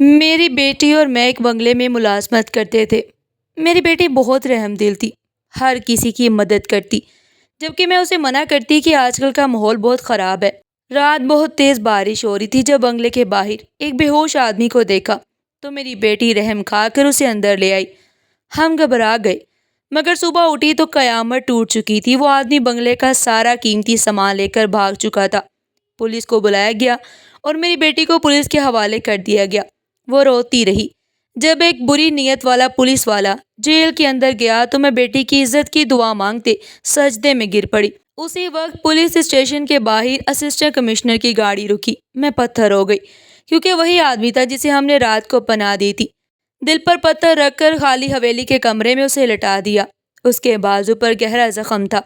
میری بیٹی اور میں ایک بنگلے میں ملازمت کرتے تھے۔ میری بیٹی بہت رحم دل تھی، ہر کسی کی مدد کرتی، جبکہ میں اسے منع کرتی کہ آج کل کا ماحول بہت خراب ہے۔ رات بہت تیز بارش ہو رہی تھی جب بنگلے کے باہر ایک بے ہوش آدمی کو دیکھا تو میری بیٹی رحم کھا کر اسے اندر لے آئی۔ ہم گھبرا گئے، مگر صبح اٹھی تو قیامت ٹوٹ چکی تھی۔ وہ آدمی بنگلے کا سارا قیمتی سامان لے کر بھاگ چکا تھا۔ پولیس کو بلایا گیا اور میری بیٹی کو پولیس کے حوالے کر دیا گیا۔ وہ روتی رہی۔ جب ایک بری نیت والا پولیس والا جیل کے اندر گیا تو میں بیٹی کی عزت کی دعا مانگتے سجدے میں گر پڑی۔ اسی وقت پولیس اسٹیشن کے باہر اسسٹنٹ کمشنر کی گاڑی رکی۔ میں پتھر ہو گئی، کیونکہ وہی آدمی تھا جسے ہم نے رات کو پناہ دی تھی۔ دل پر پتھر رکھ کر خالی حویلی کے کمرے میں اسے لٹا دیا۔ اس کے بازو پر گہرا زخم تھا۔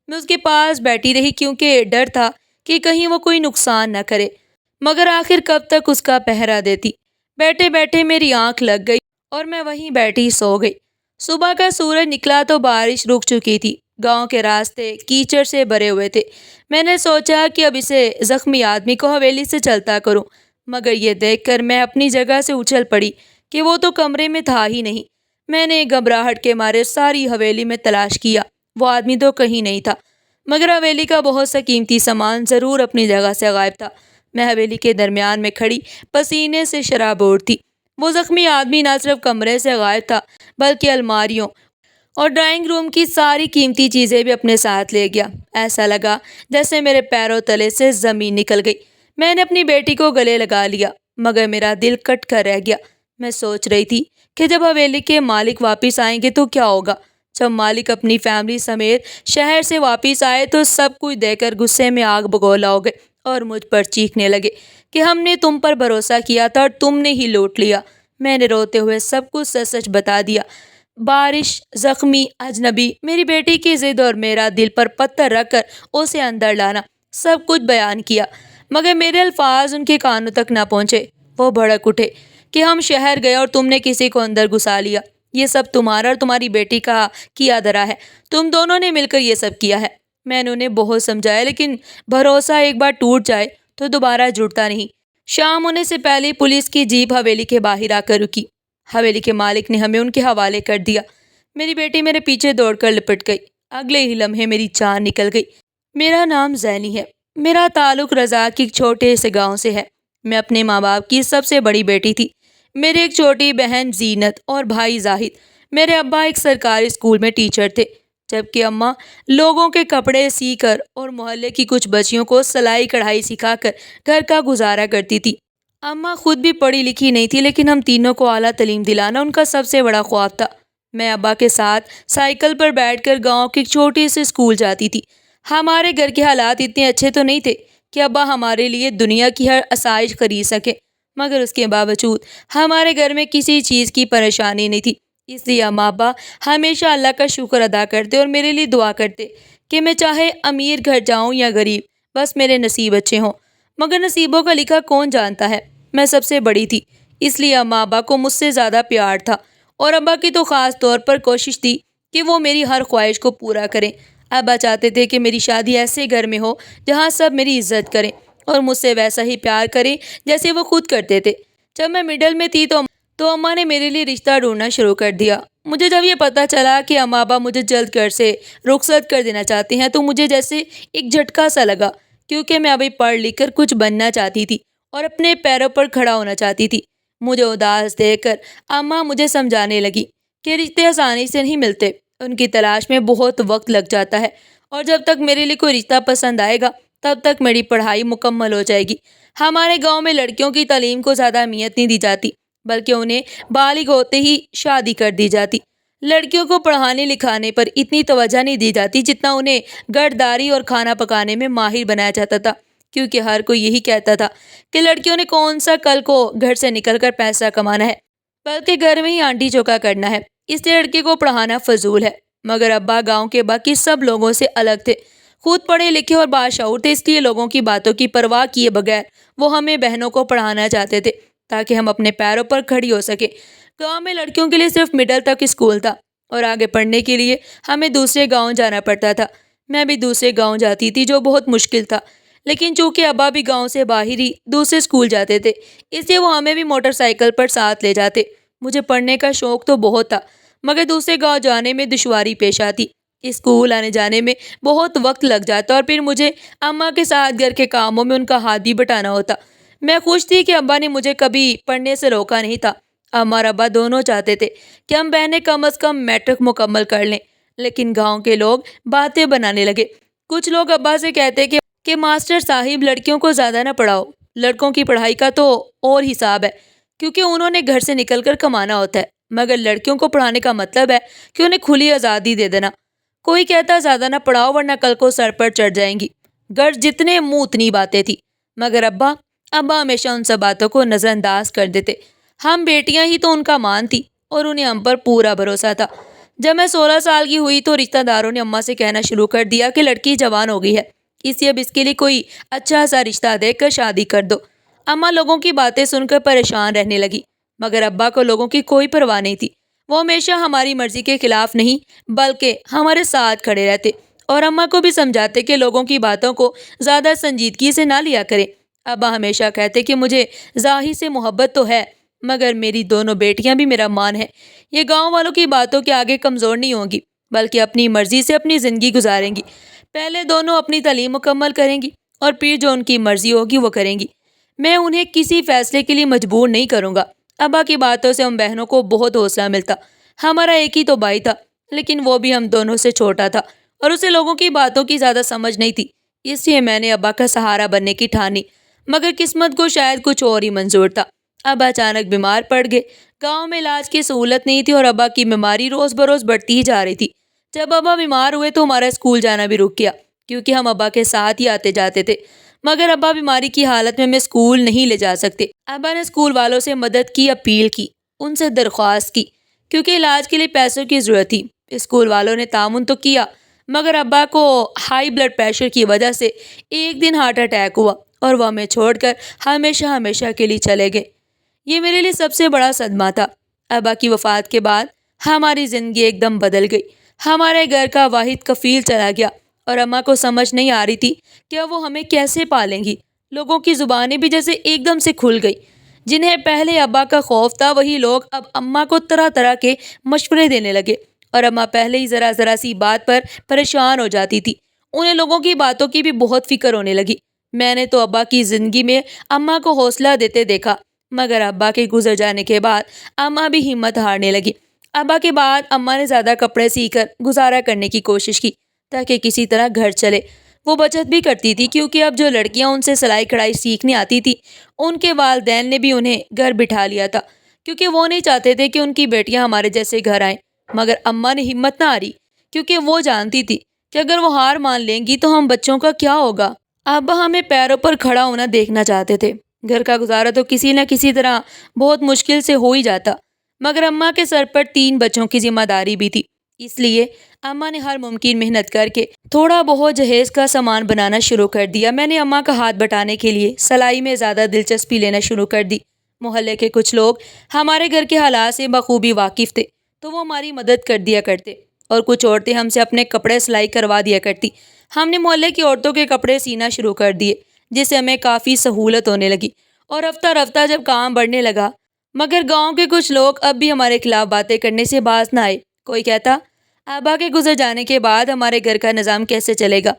میں اس کے پاس بیٹھی رہی کیونکہ ڈر تھا کہ کہیں وہ کوئی نقصان نہ کرے، مگر آخر کب تک اس کا پہرا دیتی۔ بیٹھے بیٹھے میری آنکھ لگ گئی اور میں وہیں بیٹھی سو گئی۔ صبح کا سورج نکلا تو بارش رک چکی تھی۔ گاؤں کے راستے کیچڑ سے بھرے ہوئے تھے۔ میں نے سوچا کہ اب اسے زخمی آدمی کو حویلی سے چلتا کروں، مگر یہ دیکھ کر میں اپنی جگہ سے اچھل پڑی کہ وہ تو کمرے میں تھا ہی نہیں۔ میں نے گھبراہٹ کے مارے ساری حویلی میں تلاش کیا۔ وہ آدمی تو کہیں نہیں تھا، مگر حویلی کا بہت سا قیمتی سامان ضرور اپنی جگہ سے غائب تھا۔ میں حویلی کے درمیان میں کھڑی پسینے سے شرابور تھی۔ وہ زخمی آدمی نہ صرف کمرے سے غائب تھا بلکہ الماریوں اور ڈرائنگ روم کی ساری قیمتی چیزیں بھی اپنے ساتھ لے گیا۔ ایسا لگا جیسے میرے پیروں تلے سے زمین نکل گئی۔ میں نے اپنی بیٹی کو گلے لگا لیا، مگر میرا دل کٹ کر رہ گیا۔ میں سوچ رہی تھی کہ جب حویلی کے مالک واپس آئیں گے تو کیا ہوگا۔ جب مالک اپنی فیملی سمیت شہر سے واپس آئے تو سب کچھ دیکھ کر غصے میں آگ بگولا ہو گئے اور مجھ پر چیخنے لگے کہ ہم نے تم پر بھروسہ کیا تھا اور تم نے ہی لوٹ لیا۔ میں نے روتے ہوئے سب کچھ سچ سچ بتا دیا۔ بارش، زخمی اجنبی، میری بیٹی کی ضد اور میرا دل پر پتھر رکھ کر اسے اندر لانا، سب کچھ بیان کیا، مگر میرے الفاظ ان کے کانوں تک نہ پہنچے۔ وہ بھڑک اٹھے کہ ہم شہر گئے اور تم نے کسی کو اندر گھسا لیا۔ یہ سب تمہارا اور تمہاری بیٹی کا کیا دھرا ہے، تم دونوں نے مل کر یہ سب کیا ہے۔ میں نے انہیں بہت سمجھایا، لیکن بھروسہ ایک بار ٹوٹ جائے تو دوبارہ جڑتا نہیں۔ شام ہونے سے پہلے پولیس کی جیپ حویلی کے باہر آ کر رکی۔ حویلی کے مالک نے ہمیں ان کے حوالے کر دیا۔ میری بیٹی میرے پیچھے دوڑ کر لپٹ گئی۔ اگلے ہی لمحے میری جان نکل گئی۔ میرا نام زینی ہے۔ میرا تعلق رضاک کی ایک چھوٹے سے گاؤں سے ہے۔ میں اپنے ماں باپ کی سب سے بڑی بیٹی تھی۔ میری ایک چھوٹی بہن زینت اور بھائی زاہد۔ میرے ابا ایک سرکاری اسکول میں ٹیچر تھے، جبکہ اماں لوگوں کے کپڑے سی کر اور محلے کی کچھ بچیوں کو سلائی کڑھائی سکھا کر گھر کا گزارا کرتی تھی۔ اماں خود بھی پڑھی لکھی نہیں تھی، لیکن ہم تینوں کو اعلیٰ تعلیم دلانا ان کا سب سے بڑا خواب تھا۔ میں ابا کے ساتھ سائیکل پر بیٹھ کر گاؤں کے ایک چھوٹے سے اسکول جاتی تھی۔ ہمارے گھر کے حالات اتنے اچھے تو نہیں تھے کہ ابا ہمارے لیے دنیا کی ہر آسائش خرید سکے، مگر اس کے باوجود ہمارے گھر میں کسی چیز کی پریشانی نہیں تھی۔ اس لیے اماں ابا ہمیشہ اللہ کا شکر ادا کرتے اور میرے لیے دعا کرتے کہ میں چاہے امیر گھر جاؤں یا غریب، بس میرے نصیب اچھے ہوں۔ مگر نصیبوں کا لکھا کون جانتا ہے۔ میں سب سے بڑی تھی، اس لیے اماں ابا کو مجھ سے زیادہ پیار تھا، اور ابا کی تو خاص طور پر کوشش تھی کہ وہ میری ہر خواہش کو پورا کریں۔ ابا چاہتے تھے کہ میری شادی ایسے گھر میں ہو جہاں سب میری عزت کریں اور مجھ سے ویسا ہی پیار کریں جیسے وہ خود کرتے تھے۔ جب میں مڈل میں تھی تو اماں نے میرے لیے رشتہ ڈھونڈنا شروع کر دیا۔ مجھے جب یہ پتہ چلا کہ اماں ابا مجھے جلد گھر سے رخصت کر دینا چاہتے ہیں تو مجھے جیسے ایک جھٹکا سا لگا، کیونکہ میں ابھی پڑھ لکھ کر کچھ بننا چاہتی تھی اور اپنے پیروں پر کھڑا ہونا چاہتی تھی۔ مجھے اداس دیکھ کر اماں مجھے سمجھانے لگی کہ رشتے آسانی سے نہیں ملتے، ان کی تلاش میں بہت وقت لگ جاتا ہے، اور جب تک میرے لیے کوئی رشتہ پسند آئے گا تب تک میری پڑھائی مکمل ہو جائے گی۔ ہمارے گاؤں میں لڑکیوں کی تعلیم کو زیادہ اہمیت نہیں دی جاتی، بلکہ انہیں بالغ ہوتے ہی شادی کر دی جاتی۔ لڑکیوں کو پڑھانے لکھانے پر اتنی توجہ نہیں دی جاتی جتنا انہیں گھرداری اور کھانا پکانے میں ماہر بنایا جاتا تھا، کیونکہ ہر کوئی یہی کہتا تھا کہ لڑکیوں نے کون سا کل کو گھر سے نکل کر پیسہ کمانا ہے، بلکہ گھر میں ہی آنٹی چوکا کرنا ہے، اس لیے لڑکی کو پڑھانا فضول ہے۔ مگر ابا گاؤں کے باقی سب لوگوں سے الگ تھے، خود پڑھے لکھے اور باشعور تھے، اس لیے لوگوں کی باتوں کی پرواہ کیے بغیر وہ ہمیں بہنوں کو پڑھانا چاہتے تھے تاکہ ہم اپنے پیروں پر کھڑی ہو سکیں۔ گاؤں میں لڑکیوں کے لیے صرف مڈل تک اسکول تھا اور آگے پڑھنے کے لیے ہمیں دوسرے گاؤں جانا پڑتا تھا۔ میں بھی دوسرے گاؤں جاتی تھی جو بہت مشکل تھا، لیکن چونکہ ابا بھی گاؤں سے باہر ہی دوسرے اسکول جاتے تھے، اس لیے وہ ہمیں بھی موٹر سائیکل پر ساتھ لے جاتے۔ مجھے پڑھنے کا شوق تو بہت تھا، مگر دوسرے گاؤں جانے میں دشواری پیش آتی۔ اسکول آنے جانے میں بہت وقت لگ جاتا اور پھر مجھے اماں کے ساتھ گھر کے کاموں میں ان کا ہاتھ بھی بٹانا ہوتا۔ میں خوش تھی کہ ابا نے مجھے کبھی پڑھنے سے روکا نہیں تھا۔ اماں اور ابا دونوں چاہتے تھے کہ ہم بہنیں کم از کم میٹرک مکمل کر لیں، لیکن گاؤں کے لوگ باتیں بنانے لگے۔ کچھ لوگ ابا سے کہتے کہ ماسٹر صاحب لڑکیوں کو زیادہ نہ پڑھاؤ، لڑکوں کی پڑھائی کا تو اور حساب ہے، کیونکہ انہوں نے گھر سے نکل کر کمانا ہوتا ہے، مگر لڑکیوں کو پڑھانے کا مطلب ہے کہ انہیں کھلی آزادی دے دینا۔ کوئی کہتا زیادہ نہ پڑھاؤ ورنہ کل کو سر پر چڑھ جائیں گی۔ گھر جتنے منہ اتنی باتیں تھی، مگر ابا ہمیشہ ان سب باتوں کو نظر انداز کر دیتے۔ ہم بیٹیاں ہی تو ان کا مان تھی اور انہیں ہم پر پورا بھروسہ تھا۔ جب میں 16 سال کی ہوئی تو رشتہ داروں نے اماں سے کہنا شروع کر دیا کہ لڑکی جوان ہو گئی ہے، اس لیے اب اس کے لیے کوئی اچھا سا رشتہ دیکھ کر شادی کر دو۔ اماں لوگوں کی باتیں سن کر پریشان رہنے لگی، مگر ابا کو لوگوں کی کوئی پرواہ نہیں تھی۔ وہ ہمیشہ ہماری مرضی کے خلاف نہیں بلکہ ہمارے ساتھ کھڑے رہتے اور اماں کو بھی سمجھاتے کہ لوگوں کی باتوں کو زیادہ سنجیدگی سے نہ لیا کریں۔ ابا ہمیشہ کہتے کہ مجھے ظاہر سے محبت تو ہے، مگر میری دونوں بیٹیاں بھی میرا مان ہے، یہ گاؤں والوں کی باتوں کے آگے کمزور نہیں ہوں گی، بلکہ اپنی مرضی سے اپنی زندگی گزاریں گی۔ پہلے دونوں اپنی تعلیم مکمل کریں گی اور پھر جو ان کی مرضی ہوگی وہ کریں گی۔ میں انہیں کسی فیصلے کے لیے مجبور نہیں کروں گا۔ ابا کی باتوں سے ہم بہنوں کو بہت حوصلہ ملتا۔ ہمارا ایک ہی تو بھائی تھا، لیکن وہ بھی ہم دونوں سے چھوٹا تھا اور اسے لوگوں کی باتوں کی زیادہ سمجھ نہیں تھی، اس لیے میں نے ابا کا سہارا بننے کی ٹھانی، مگر قسمت کو شاید کچھ اور ہی منظور تھا۔ ابا اچانک بیمار پڑ گئے۔ گاؤں میں علاج کی سہولت نہیں تھی اور ابا کی بیماری روز بروز بڑھتی ہی جا رہی تھی۔ جب ابا بیمار ہوئے تو ہمارا اسکول جانا بھی رک گیا، کیونکہ ہم ابا کے ساتھ ہی آتے جاتے تھے، مگر ابا بیماری کی حالت میں ہمیں اسکول نہیں لے جا سکتے۔ ابا نے اسکول والوں سے مدد کی اپیل کی، ان سے درخواست کی، کیونکہ علاج کے لیے پیسوں کی ضرورت تھی۔ اسکول والوں نے تعاون تو کیا، مگر ابا کو ہائی بلڈ پریشر کی وجہ سے ایک دن ہارٹ اٹیک ہوا اور وہ ہمیں چھوڑ کر ہمیشہ ہمیشہ کے لیے چلے گئے۔ یہ میرے لیے سب سے بڑا صدمہ تھا۔ ابا کی وفات کے بعد ہماری زندگی ایک دم بدل گئی۔ ہمارے گھر کا واحد کفیل چلا گیا اور اماں کو سمجھ نہیں آ رہی تھی کہ اب وہ ہمیں کیسے پالیں گی۔ لوگوں کی زبانیں بھی جیسے ایک دم سے کھل گئی۔ جنہیں پہلے ابا کا خوف تھا، وہی لوگ اب اماں کو طرح طرح کے مشورے دینے لگے، اور اماں پہلے ہی ذرا ذرا سی بات پر پریشان ہو جاتی تھی۔ انہیں لوگوں کی باتوں کی بھی بہت فکر ہونے لگی۔ میں نے تو ابا کی زندگی میں اماں کو حوصلہ دیتے دیکھا، مگر ابا کے گزر جانے کے بعد اماں بھی ہمت ہارنے لگی۔ ابا کے بعد اماں نے زیادہ کپڑے سی کر گزارا کرنے کی کوشش کی تاکہ کسی طرح گھر چلے۔ وہ بچت بھی کرتی تھی، کیونکہ اب جو لڑکیاں ان سے سلائی کڑھائی سیکھنے آتی تھی، ان کے والدین نے بھی انہیں گھر بٹھا لیا تھا، کیونکہ وہ نہیں چاہتے تھے کہ ان کی بیٹیاں ہمارے جیسے گھر آئیں۔ مگر اماں نے ہمت نہ ہاری، کیونکہ وہ جانتی تھی کہ اگر وہ ہار مان لیں گی تو ہم بچوں کا کیا ہوگا۔ ابا ہمیں پیروں پر کھڑا ہونا دیکھنا چاہتے تھے۔ گھر کا گزارا تو کسی نہ کسی طرح بہت مشکل سے ہو ہی جاتا، مگر اماں کے سر پر 3 بچوں کی ذمہ داری بھی تھی، اس لیے اماں نے ہر ممکن محنت کر کے تھوڑا بہت جہیز کا سامان بنانا شروع کر دیا۔ میں نے اماں کا ہاتھ بٹانے کے لیے سلائی میں زیادہ دلچسپی لینا شروع کر دی۔ محلے کے کچھ لوگ ہمارے گھر کے حالات سے بخوبی واقف تھے، تو وہ ہماری مدد کر دیا کرتے، اور کچھ عورتیں ہم سے اپنے کپڑے سلائی کروا دیا کرتی۔ ہم نے محلے کی عورتوں کے کپڑے سینا شروع کر دیے، جس سے ہمیں کافی سہولت ہونے لگی، اور رفتہ رفتہ جب کام بڑھنے لگا، مگر گاؤں کے کچھ لوگ اب بھی ہمارے خلاف باتیں کرنے سے باز نہ آئے۔ کوئی کہتا ابا کے گزر جانے کے بعد ہمارے گھر کا نظام کیسے چلے گا،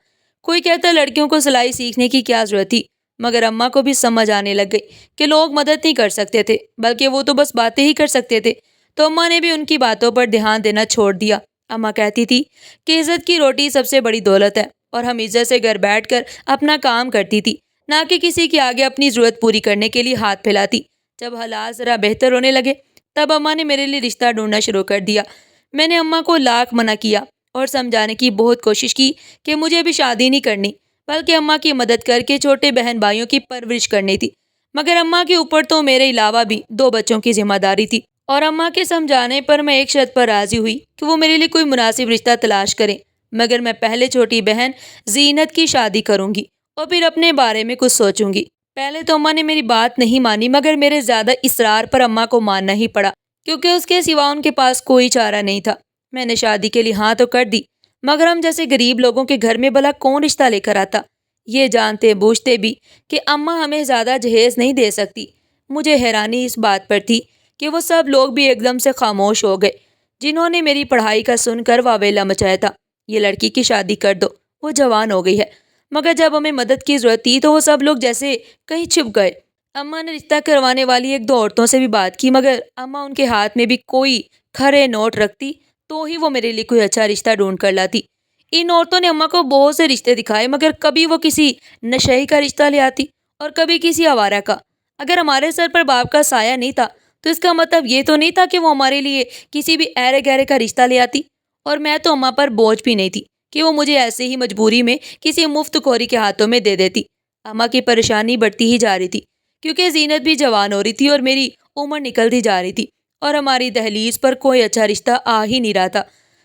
کوئی کہتا لڑکیوں کو سلائی سیکھنے کی کیا ضرورت تھی۔ مگر اماں کو بھی سمجھ آنے لگ گئی کہ لوگ مدد نہیں کر سکتے تھے، بلکہ وہ تو بس باتیں ہی کر سکتے تھے، تو اماں نے بھی ان کی باتوں پر دھیان دینا چھوڑ دیا۔ اماں کہتی تھی کہ عزت کی روٹی سب سے بڑی دولت ہے، اور ہم عزت سے گھر بیٹھ کر اپنا کام کرتی تھی، نہ کہ کسی کے آگے اپنی ضرورت پوری کرنے کے لیے ہاتھ پھیلاتی۔ جب حالات ذرا بہتر ہونے لگے، تب اماں نے میرے لیے رشتہ ڈھونڈنا شروع کر دیا۔ میں نے اماں کو لاکھ منع کیا اور سمجھانے کی بہت کوشش کی کہ مجھے ابھی شادی نہیں کرنی، بلکہ اماں کی مدد کر کے چھوٹے بہن بھائیوں کی پرورش کرنی تھی۔ مگر اماں کے اوپر تو میرے علاوہ بھی 2 بچوں کی ذمہ داری تھی، اور اماں کے سمجھانے پر میں ایک شرط پر راضی ہوئی کہ وہ میرے لیے کوئی مناسب رشتہ تلاش کریں، مگر میں پہلے چھوٹی بہن زینت کی شادی کروں گی اور پھر اپنے بارے میں کچھ سوچوں گی۔ پہلے تو اماں نے میری بات نہیں مانی، مگر میرے زیادہ اصرار پر اماں کو ماننا ہی پڑا، کیونکہ اس کے سوا ان کے پاس کوئی چارہ نہیں تھا۔ میں نے شادی کے لیے ہاں تو کر دی، مگر ہم جیسے غریب لوگوں کے گھر میں بھلا کون رشتہ لے کر آتا؟ یہ جانتے بوجھتے بھی کہ اماں ہمیں زیادہ جہیز نہیں دے سکتی۔ مجھے حیرانی اس بات پر تھی کہ وہ سب لوگ بھی ایک دم سے خاموش ہو گئے جنہوں نے میری پڑھائی کا سن کر واویلا مچایا تھا۔ یہ لڑکی کی شادی کر دو، وہ جوان ہو گئی ہے۔ مگر جب ہمیں مدد کی ضرورت تھی تو وہ سب لوگ جیسے کہیں چھپ گئے۔ اماں نے رشتہ کروانے والی ایک دو عورتوں سے بھی بات کی، مگر اماں ان کے ہاتھ میں بھی کوئی کھرے نوٹ رکھتی تو ہی وہ میرے لیے کوئی اچھا رشتہ ڈھونڈ کر لاتی۔ ان عورتوں نے اماں کو بہت سے رشتے دکھائے، مگر کبھی وہ کسی نشئی کا رشتہ لے آتی اور کبھی کسی آوارہ کا۔ اگر ہمارے سر پر باپ کا سایہ نہیں تھا تو اس کا مطلب یہ تو نہیں تھا کہ وہ ہمارے لیے کسی بھی ایرے گہرے کا رشتہ لے آتی۔ اور میں تو اماں پر بوجھ بھی نہیں تھی کہ وہ مجھے ایسے ہی مجبوری میں کسی مفت کوری کے ہاتھوں میں دے دیتی۔ اماں کی پریشانی بڑھتی ہی جا رہی تھی کیونکہ زینت بھی جوان ہو رہی تھی اور میری عمر نکلتی جا رہی تھی اور ہماری دہلیز پر کوئی اچھا رشتہ آ ہی نہیں رہا تھا۔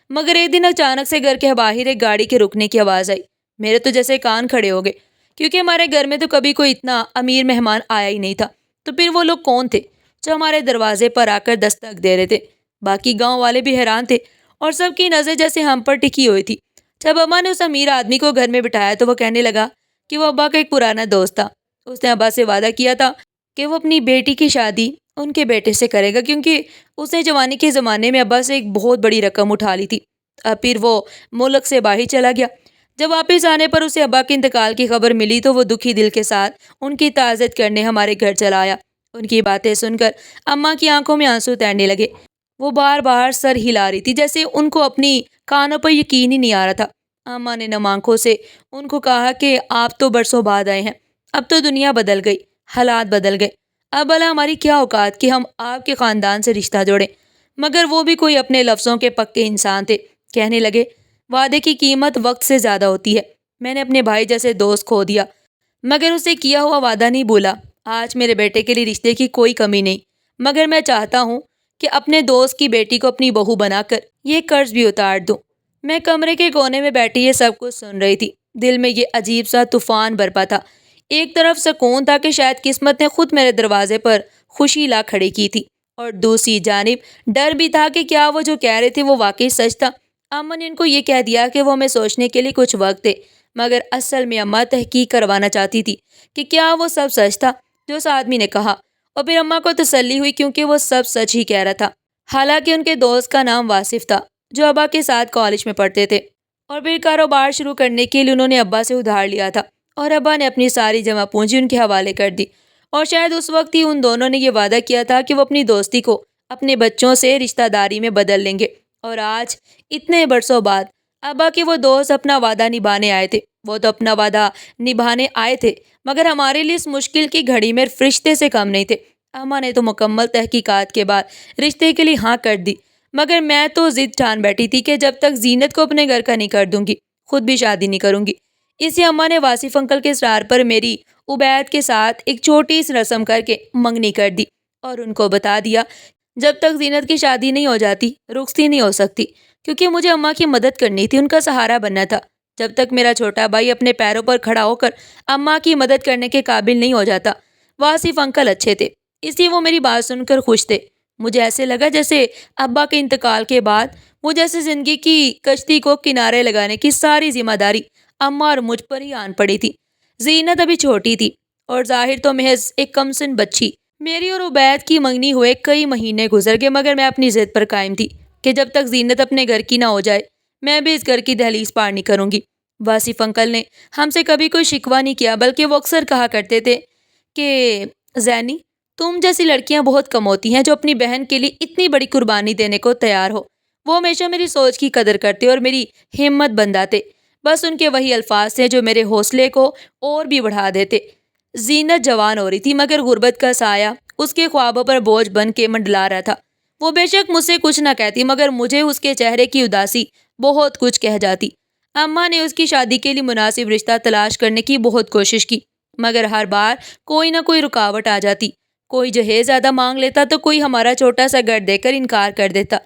مگر ایک دن اچانک سے گھر کے باہر ایک گاڑی کے رکنے کی آواز آئی۔ میرے تو جیسے کان کھڑے ہو گئے کیونکہ ہمارے گھر میں تو کبھی کوئی اتنا امیر مہمان آیا ہی نہیں تھا۔ تو پھر وہ لوگ کون تھے جو ہمارے دروازے پر آ کر دستک دے رہے تھے؟ باقی گاؤں والے بھی حیران تھے اور سب کی نظر جیسے ہم پر ٹکی ہوئی تھی۔ جب ابا نے اس امیر آدمی کو گھر میں بٹھایا تو وہ کہنے لگا کہ وہ ابا کا ایک پرانا دوست تھا۔ اس نے ابا سے وعدہ کیا تھا کہ وہ اپنی بیٹی کی شادی ان کے بیٹے سے کرے گا کیونکہ اس نے جوانی کے زمانے میں ابا سے ایک بہت بڑی رقم اٹھا لی تھی۔ اب پھر وہ ملک سے باہر چلا گیا۔ جب واپس آنے پر اسے ابا کے انتقال کی خبر ملی تو وہ دکھی دل کے ساتھ ان کی تعزیت کرنے ہمارے گھر چلا آیا۔ ان کی باتیں سن کر اماں کی آنکھوں میں آنسو تیرنے لگے۔ وہ بار بار سر ہلا رہی تھی جیسے ان کو اپنی کانوں پر یقین ہی نہیں آ رہا تھا۔ اماں نے نم آنکھوں سے ان کو کہا کہ آپ تو برسوں بعد آئے ہیں، اب تو دنیا بدل گئی، حالات بدل گئے، اب بھلا ہماری کیا اوقات کہ ہم آپ کے خاندان سے رشتہ جوڑیں۔ مگر وہ بھی کوئی اپنے لفظوں کے پکے انسان تھے۔ کہنے لگے وعدے کی قیمت وقت سے زیادہ ہوتی ہے۔ میں نے اپنے بھائی جیسے دوست کھو دیا مگر اسے کیا ہوا وعدہ نہیں بھولا۔ آج میرے بیٹے کے لیے رشتے کی کوئی کمی نہیں، مگر میں چاہتا ہوں کہ اپنے دوست کی بیٹی کو اپنی بہو بنا کر یہ قرض بھی اتار دوں۔ میں کمرے کے کونے میں بیٹھی یہ سب کچھ سن رہی تھی۔ دل میں یہ عجیب سا طوفان برپا تھا۔ ایک طرف سکون تھا کہ شاید قسمت نے خود میرے دروازے پر خوشی لا کھڑی کی تھی، اور دوسری جانب ڈر بھی تھا کہ کیا وہ جو کہہ رہے تھے وہ واقعی سچ تھا۔ اماں نے ان کو یہ کہہ دیا کہ وہ ہمیں سوچنے کے لیے کچھ وقت دے، مگر اصل میں اماں تحقیق کروانا چاہتی تھی کہ کیا وہ سب سچ تھا جو اس آدمی نے کہا۔ اور پھر اماں کو تسلی ہوئی کیونکہ وہ سب سچ ہی کہہ رہا تھا۔ حالانکہ ان کے دوست کا نام واصف تھا جو ابا کے ساتھ کالج میں پڑھتے تھے، اور پھر کاروبار شروع کرنے کے لیے انہوں نے ابا سے ادھار لیا تھا اور ابا نے اپنی ساری جمع پونجی ان کے حوالے کر دی۔ اور شاید اس وقت ہی ان دونوں نے یہ وعدہ کیا تھا کہ وہ اپنی دوستی کو اپنے بچوں سے رشتہ داری میں بدل لیں گے۔ اور آج اتنے برسوں بعد ابا کے وہ دوست اپنا وعدہ نبھانے آئے تھے۔ وہ تو اپنا وعدہ نبھانے آئے تھے مگر ہمارے لیے اس مشکل کی گھڑی میں فرشتے سے کم نہیں تھے۔ اماں نے تو مکمل تحقیقات کے بعد رشتے کے لیے ہاں کر دی، مگر میں تو ضد ٹھان بیٹھی تھی کہ جب تک زینت کو اپنے گھر کا نہیں کر دوں گی خود بھی شادی نہیں کروں گی۔ اسی اماں نے واصف انکل کے اصرار پر میری عبید کے ساتھ ایک چھوٹی سی رسم کر کے منگنی کر دی اور ان کو بتا دیا جب تک زینت کی شادی نہیں ہو جاتی رخصتی نہیں ہو سکتی، کیونکہ مجھے اماں کی مدد کرنی تھی، ان کا سہارا بننا تھا۔ جب تک میرا چھوٹا بھائی اپنے پیروں پر کھڑا ہو کر اماں کی مدد کرنے کے قابل نہیں ہو جاتا۔ واصف انکل اچھے تھے، اس لیے وہ میری بات سن کر خوش تھے۔ مجھے ایسے لگا جیسے ابا کے انتقال کے بعد وہ جیسے زندگی کی کشتی کو کنارے لگانے کی ساری ذمہ داری اماں اور مجھ پر ہی آن پڑی تھی۔ زینت ابھی چھوٹی تھی اور ظاہر تو محض ایک کمسن بچی۔ میری اور عبید کی منگنی ہوئے کئی مہینے گزر گئے مگر میں اپنی ضد پر قائم تھی کہ جب تک زینت اپنے گھر کی نہ ہو جائے میں بھی اس گھر کی دہلیز پار نہیں کروں گی۔ واصف انکل نے ہم سے کبھی کوئی شکوہ نہیں کیا، بلکہ وہ اکثر کہا کرتے تھے کہ زینی، تم جیسی لڑکیاں بہت کم ہوتی ہیں جو اپنی بہن کے لیے اتنی بڑی قربانی دینے کو تیار ہو۔ وہ ہمیشہ میری سوچ کی قدر کرتے اور میری ہمت بندھاتے۔ بس ان کے وہی الفاظ تھے جو میرے حوصلے کو اور بھی بڑھا دیتے۔ زینت جوان ہو رہی تھی مگر غربت کا سایہ اس کے خوابوں پر بوجھ بن کے منڈلا رہا تھا۔ وہ بے شک مجھ سے کچھ نہ کہتی مگر مجھے اس کے چہرے کی اداسی بہت کچھ کہہ جاتی۔ اماں نے اس کی شادی کے لیے مناسب رشتہ تلاش کرنے کی بہت کوشش کی مگر ہر بار کوئی نہ کوئی رکاوٹ آ جاتی۔ کوئی جہیز زیادہ مانگ لیتا تو کوئی ہمارا چھوٹا سا گھر دے کر انکار کر دیتا۔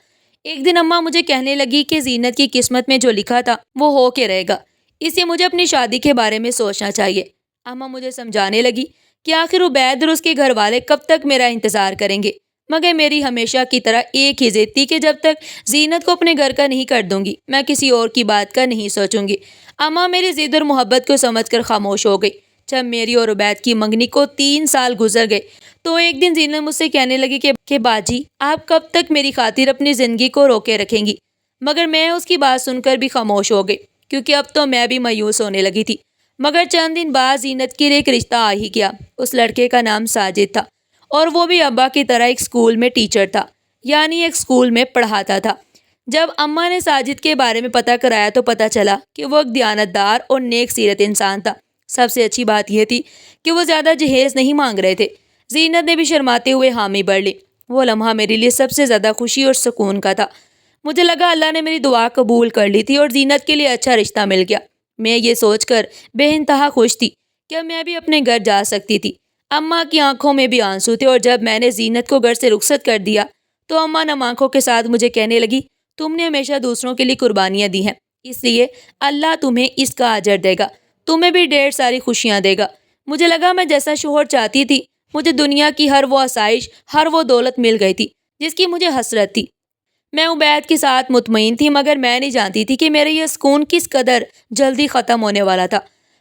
ایک دن اماں مجھے کہنے لگی کہ زینت کی قسمت میں جو لکھا تھا وہ ہو کے رہے گا، اس لیے مجھے اپنی شادی کے بارے میں سوچنا چاہیے۔ اماں مجھے سمجھانے لگی کہ آخر عبید اور اس کے گھر والے کب تک میرا انتظار کریں گے، مگر میری ہمیشہ کی طرح ایک ہی ضد تھی کہ جب تک زینت کو اپنے گھر کا نہیں کر دوں گی میں کسی اور کی بات کا نہیں سوچوں گی۔ اماں میری ضد اور محبت کو سمجھ کر خاموش ہو گئی۔ جب میری اور عبید کی منگنی کو 3 سال گزر گئے تو ایک دن زینت مجھ سے کہنے لگی کہ باجی آپ کب تک میری خاطر اپنی زندگی کو روکے رکھیں گی؟ مگر میں اس کی بات سن کر بھی خاموش ہو گئی، کیونکہ اب تو میں بھی مایوس ہونے لگی تھی۔ مگر چند دن بعد زینت کے لیے ایک رشتہ آ ہی گیا۔ اس لڑکے کا نام ساجد تھا اور وہ بھی ابا کی طرح ایک اسکول میں ٹیچر تھا، یعنی ایک اسکول میں پڑھاتا تھا۔ جب اماں نے ساجد کے بارے میں پتہ کرایا تو پتہ چلا کہ وہ ایک دیانتدار اور نیک سیرت انسان تھا۔ سب سے اچھی بات یہ تھی کہ وہ زیادہ جہیز نہیں مانگ رہے تھے۔ زینت نے بھی شرماتے ہوئے حامی بھر لی۔ وہ لمحہ میرے لیے سب سے زیادہ خوشی اور سکون کا تھا۔ مجھے لگا اللہ نے میری دعا قبول کر لی تھی اور زینت کے لیے اچھا رشتہ مل گیا۔ میں یہ سوچ کر بے انتہا خوش تھی کہ اب میں بھی اپنے گھر جا سکتی تھی۔ اماں کی آنکھوں میں بھی آنسو تھے اور جب میں نے زینت کو گھر سے رخصت کر دیا تو اماں نم آنکھوں کے ساتھ مجھے کہنے لگی، تم نے ہمیشہ دوسروں کے لیے قربانیاں دی ہیں، اس لیے اللہ تمہیں اس کا اجر دے گا، تمہیں بھی ڈھیر ساری خوشیاں دے گا۔ مجھے لگا میں جیسا شوہر چاہتی تھی مجھے دنیا کی ہر وہ آسائش، ہر وہ دولت مل گئی تھی جس کی مجھے حسرت تھی۔ میں عبید کے ساتھ مطمئن تھی، مگر میں نہیں جانتی تھی کہ میرا یہ سکون کس قدر جلدی ختم ہونے والا تھا۔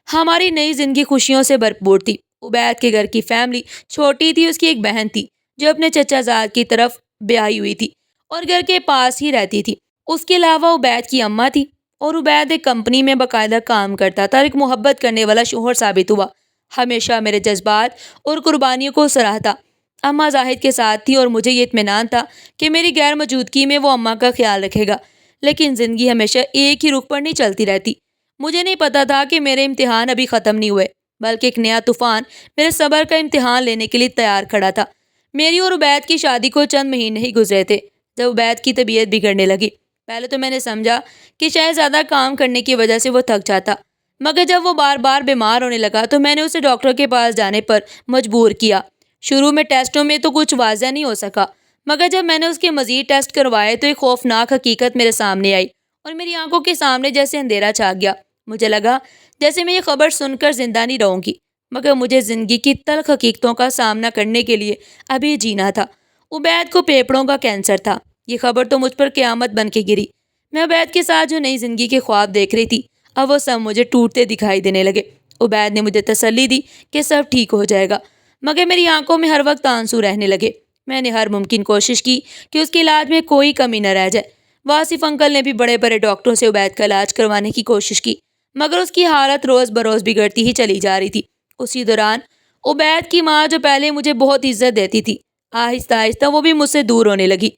ہماری نئی زندگی خوشیوں سے بھرپور تھی۔ عبید کے گھر کی فیملی چھوٹی تھی، اس کی ایک بہن تھی جو اپنے چچا زاد کی طرف بیاہی ہوئی تھی اور گھر کے پاس ہی رہتی تھی۔ اس کے علاوہ عبید کی اماں تھی اور عبید ایک کمپنی میں باقاعدہ کام کرتا تھا اور ایک محبت کرنے والا شوہر ثابت ہوا۔ ہمیشہ میرے جذبات اور قربانیوں کو سراہتا۔ اماں زاہد کے ساتھ تھی اور مجھے یہ اطمینان تھا کہ میری غیر موجودگی میں وہ اماں کا خیال رکھے گا۔ لیکن زندگی ہمیشہ ایک ہی رخ پر نہیں چلتی رہتی۔ مجھے نہیں پتا تھا کہ میرے امتحان ابھی ختم نہیں ہوئے، بلکہ ایک نیا طوفان میرے صبر کا امتحان لینے کے لیے تیار کھڑا تھا۔ میری اور عبید کی شادی کو چند مہینے ہی گزرے تھے جب عبید کی طبیعت بگڑنے لگی۔ پہلے تو میں نے سمجھا کہ شاید زیادہ کام کرنے کی وجہ سے وہ تھک جاتا، مگر جب وہ بار بار بیمار ہونے لگا تو میں نے اسے ڈاکٹر کے پاس جانے پر مجبور کیا۔ شروع میں ٹیسٹوں میں تو کچھ واضح نہیں ہو سکا، مگر جب میں نے اس کے مزید ٹیسٹ کروائے تو ایک خوفناک حقیقت میرے سامنے آئی اور میری آنکھوں کے سامنے جیسے اندھیرا چھا گیا۔ مجھے لگا جیسے میں یہ خبر سن کر زندہ نہیں رہوں گی، مگر مجھے زندگی کی تلخ حقیقتوں کا سامنا کرنے کے لیے ابھی جینا تھا۔ عبید کو پھیپھڑوں کا کینسر تھا۔ یہ خبر تو مجھ پر قیامت بن کے گری۔ میں عبید کے ساتھ جو نئی زندگی کے خواب دیکھ رہی تھی اب وہ سب مجھے ٹوٹتے دکھائی دینے لگے۔ عبید نے مجھے تسلی دی کہ سب ٹھیک ہو جائے گا، مگر میری آنکھوں میں ہر وقت آنسو رہنے لگے۔ میں نے ہر ممکن کوشش کی کہ اس کے علاج میں کوئی کمی نہ رہ جائے۔ واصف انکل نے بھی بڑے بڑے ڈاکٹروں سے عبید کا علاج کروانے کی کوشش کی، مگر اس کی حالت روز بروز بگڑتی ہی چلی جا رہی تھی۔ اسی دوران عبید کی ماں جو پہلے مجھے بہت عزت دیتی تھی، آہستہ آہستہ وہ بھی مجھ سے دور ہونے لگی۔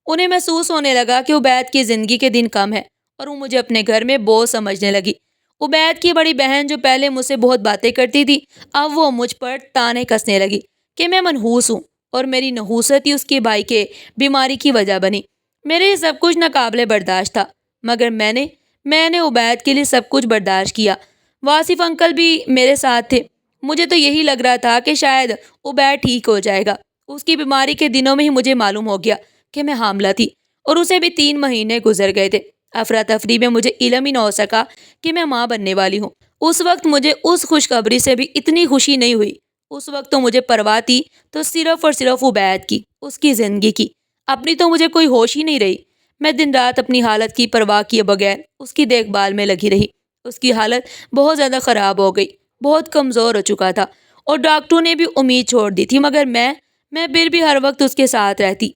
انہیں محسوس ہونے لگا کہ عبید کی زندگی کے دن کم ہے اور وہ مجھے اپنے گھر میں بوجھ سمجھنے لگی۔ عبید کی بڑی بہن جو پہلے مجھ سے بہت باتیں کرتی تھی اب وہ مجھ پر تانے کسنے لگی کہ میں منحوس ہوں اور میری نحوست ہی اس کے بھائی کے بیماری کی وجہ بنی۔ میرے یہ سب کچھ ناقابل برداشت تھا، مگر میں نے عبید کے لیے سب کچھ برداشت کیا۔ واصف انکل بھی میرے ساتھ تھے۔ مجھے تو یہی لگ رہا تھا کہ شاید عبید ٹھیک ہو جائے گا۔ اس کی بیماری کے دنوں میں ہی مجھے معلوم ہو گیا کہ میں حاملہ تھی اور اسے بھی 3 مہینے گزر گئے تھے۔ افراتفری میں مجھے علم ہی نہ ہو سکا کہ میں ماں بننے والی ہوں۔ اس وقت مجھے اس خوشخبری سے بھی اتنی خوشی نہیں ہوئی۔ اس وقت تو مجھے پرواہ تھی تو صرف اور صرف عبید کی، اس کی زندگی کی۔ اپنی تو مجھے کوئی ہوش ہی نہیں رہی۔ میں دن رات اپنی حالت کی پرواہ کیے بغیر اس کی دیکھ بھال میں لگی رہی۔ اس کی حالت بہت زیادہ خراب ہو گئی، بہت کمزور ہو چکا تھا اور ڈاکٹروں نے بھی امید چھوڑ دی تھی، مگر میں پھر بھی ہر وقت اس کے ساتھ رہتی۔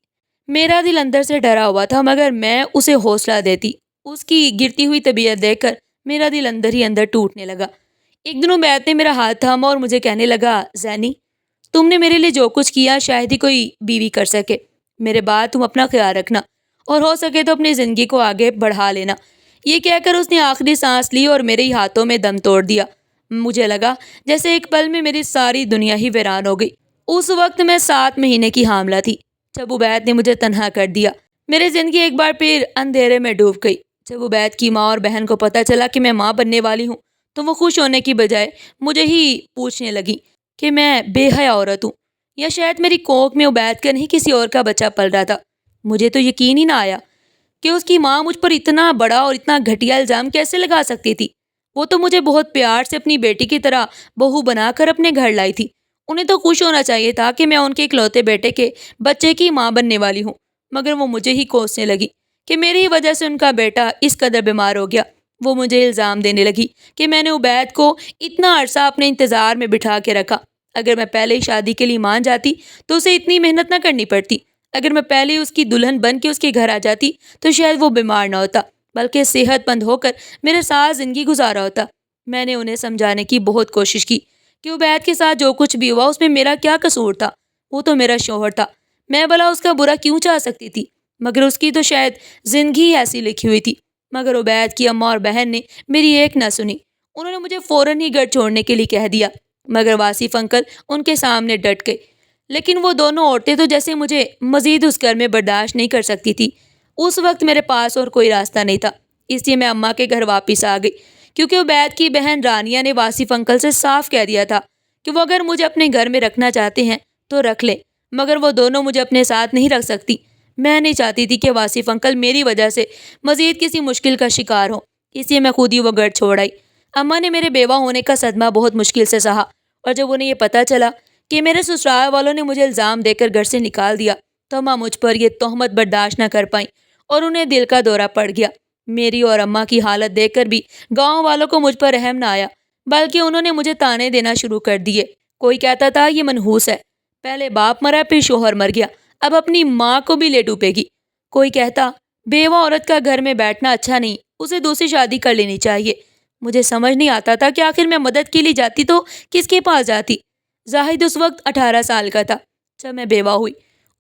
میرا دل اندر سے ڈرا ہوا تھا، مگر میں اسے حوصلہ دیتی۔ اس کی گرتی ہوئی طبیعت دیکھ کر میرا دل اندر ہی اندر ٹوٹنے لگا۔ ایک دن عبید نے میرا ہاتھ تھاما اور مجھے کہنے لگا، زینی تم نے میرے لیے جو کچھ کیا شاید ہی کوئی بیوی کر سکے۔ میرے بعد تم اپنا خیال رکھنا اور ہو سکے تو اپنی زندگی کو آگے بڑھا لینا۔ یہ کہہ کر اس نے آخری سانس لی اور میرے ہی ہاتھوں میں دم توڑ دیا۔ مجھے لگا جیسے ایک پل میں میری ساری دنیا ہی ویران ہو گئی۔ اس وقت میں 7 مہینے کی حاملہ تھی جب عبید نے مجھے تنہا کر دیا۔ میری زندگی ایک بار پھر اندھیرے میں ڈوب گئی۔ جب عبید کی ماں اور بہن کو پتہ چلا کہ میں ماں بننے والی ہوں تو وہ خوش ہونے کی بجائے مجھے ہی پوچھنے لگی کہ میں بے حیا عورت ہوں یا شاید میری کوکھ میں عبید کا نہیں کسی اور کا بچہ پل رہا تھا۔ مجھے تو یقین ہی نہ آیا کہ اس کی ماں مجھ پر اتنا بڑا اور اتنا گھٹیا الزام کیسے لگا سکتی تھی۔ وہ تو مجھے بہت پیار سے اپنی بیٹی کی طرح بہو بنا کر اپنے گھر لائی تھی۔ انہیں تو خوش ہونا چاہیے تھا کہ میں ان کے اکلوتے بیٹے کے بچے کی ماں بننے والی ہوں، مگر وہ مجھے ہی کوسنے لگی کہ میری ہی وجہ سے ان کا بیٹا اس قدر بیمار ہو گیا۔ وہ مجھے الزام دینے لگی کہ میں نے عبید کو اتنا عرصہ اپنے انتظار میں بٹھا کے رکھا۔ اگر میں پہلے ہی شادی کے لیے مان جاتی تو اسے اتنی محنت نہ کرنی پڑتی۔ اگر میں پہلے ہی اس کی دلہن بن کے اس کے گھر آ جاتی تو شاید وہ بیمار نہ ہوتا بلکہ صحت مند ہو کر میرے ساتھ زندگی گزارا ہوتا۔ میں نے انہیں سمجھانے کی بہت کوشش کی کہ عبید کے ساتھ جو کچھ بھی ہوا اس میں میرا کیا قصور تھا، وہ تو میرا شوہر تھا، میں بھلا اس کا برا کیوں چاہ سکتی تھی؟ مگر اس کی تو شاید زندگی ہی ایسی لکھی ہوئی تھی۔ مگر عبید کی اماں اور بہن نے میری ایک نہ سنی۔ انہوں نے مجھے فوراً ہی گھر چھوڑنے کے لیے کہہ دیا، مگر واصف انکل ان کے سامنے ڈٹ گئے۔ لیکن وہ دونوں عورتیں تو جیسے مجھے مزید اس گھر میں برداشت نہیں کر سکتی تھی۔ اس وقت میرے پاس اور کوئی راستہ نہیں تھا، اس لیے میں اماں کے گھر واپس آ گئی، کیونکہ عبید کی بہن رانیہ نے واصف انکل سے صاف کہہ دیا تھا کہ وہ اگر مجھے اپنے گھر میں رکھنا چاہتے ہیں تو رکھ لیں، مگر وہ دونوں مجھے اپنے ساتھ نہیں رکھ سکتی۔ میں نہیں چاہتی تھی کہ واصف انکل میری وجہ سے مزید کسی مشکل کا شکار ہوں، اس لیے میں خود ہی وہ گھر چھوڑ آئی۔ اماں نے میرے بیوہ ہونے کا صدمہ بہت مشکل سے سہا، اور جب انہیں یہ پتہ چلا کہ میرے سسرال والوں نے مجھے الزام دے کر گھر سے نکال دیا تو اماں مجھ پر یہ تہمت برداشت نہ کر پائیں اور انہیں دل کا دورہ پڑ گیا۔ میری اور اماں کی حالت دیکھ کر بھی گاؤں والوں کو مجھ پر رحم نہ آیا، بلکہ انہوں نے مجھے تانے دینا شروع کر دیے۔ کوئی کہتا تھا یہ منحوس ہے، پہلے باپ مرا پھر شوہر مر گیا، اب اپنی ماں کو بھی لے ڈوبے گی۔ کوئی کہتا بیوہ عورت کا گھر میں بیٹھنا اچھا نہیں، اسے دوسری شادی کر لینی چاہیے۔ مجھے سمجھ نہیں آتا تھا کہ آخر میں مدد کے لیے جاتی تو کس کے پاس جاتی۔ زاہد اس وقت 18 سال کا تھا جب میں بیوہ ہوئی۔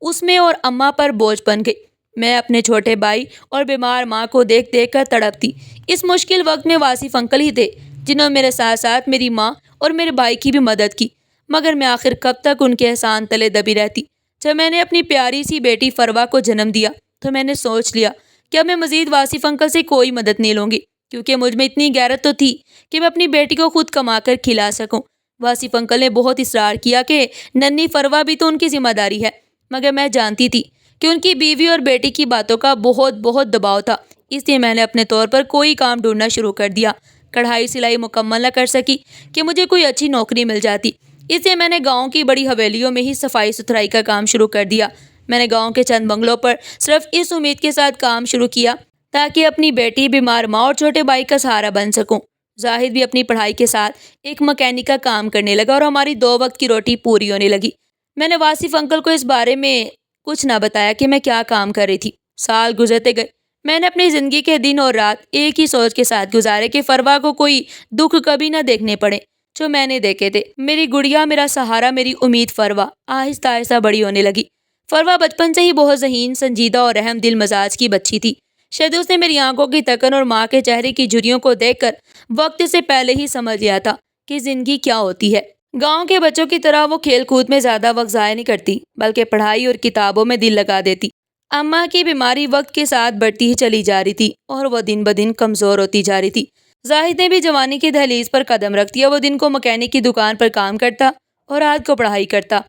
اس میں اور اماں پر بوجھ بن گئی۔ میں اپنے چھوٹے بھائی اور بیمار ماں کو دیکھ دیکھ کر تڑپتی۔ اس مشکل وقت میں واصف انکل ہی تھے جنہوں نے میرے ساتھ ساتھ میری ماں اور میرے بھائی کی بھی مدد کی، مگر میں آخر کب تک ان کے احسان تلے دبی رہتی۔ جب میں نے اپنی پیاری سی بیٹی فروا کو جنم دیا تو میں نے سوچ لیا کہ اب میں مزید واصف انکل سے کوئی مدد نہیں لوں گی، کیونکہ مجھ میں اتنی غیرت تو تھی کہ میں اپنی بیٹی کو خود کما کر کھلا سکوں۔ واصف انکل نے بہت اصرار کیا کہ ننھی فروا بھی تو ان کی ذمہ داری ہے، مگر میں جانتی تھی کہ ان کی بیوی اور بیٹی کی باتوں کا بہت دباؤ تھا، اس لیے میں نے اپنے طور پر کوئی کام ڈھونڈنا شروع کر دیا۔ کڑھائی سلائی مکمل نہ کر سکی کہ مجھے کوئی اچھی نوکری مل جاتی، اس لیے میں نے گاؤں کی بڑی حویلیوں میں ہی صفائی ستھرائی کا کام شروع کر دیا۔ میں نے گاؤں کے چند بنگلوں پر صرف اس امید کے ساتھ کام شروع کیا تاکہ اپنی بیٹی، بیمار ماں اور چھوٹے بھائی کا سہارا بن سکوں۔ زاہد بھی اپنی پڑھائی کے ساتھ ایک مکینک کا کام کرنے لگا اور ہماری 2 وقت کی روٹی پوری ہونے لگی۔ میں نے واصف انکل کو اس بارے میں کچھ نہ بتایا کہ میں کیا کام کر رہی تھی۔ سال گزرتے گئے، میں نے اپنی زندگی کے دن اور رات ایک ہی سوچ کے ساتھ گزارے کہ فروا کو کوئی دکھ کبھی نہ دیکھنے پڑے جو میں نے دیکھے تھے۔ میری گڑیا، میرا سہارا، میری امید فروا آہستہ آہستہ بڑی ہونے لگی۔ فروا بچپن سے ہی بہت ذہین، سنجیدہ اور رحم دل مزاج کی بچی تھی۔ شاید اس نے میری آنکھوں کی تکن اور ماں کے چہرے کی جھریوں کو دیکھ کر وقت سے پہلے ہی سمجھ لیا تھا کہ زندگی کیا ہوتی ہے۔ گاؤں کے بچوں کی طرح وہ کھیل کود میں زیادہ وقت ضائع نہیں کرتی، بلکہ پڑھائی اور کتابوں میں دل لگا دیتی۔ اماں کی بیماری وقت کے ساتھ بڑھتی ہی چلی جا رہی تھی اور وہ دن بدن کمزور ہوتی جا رہی تھی۔ زاہد نے بھی جوانی کی دہلیز پر قدم رکھ دیا۔ وہ دن کو مکینک کی دکان پر کام کرتا اور رات کو پڑھائی کرتا۔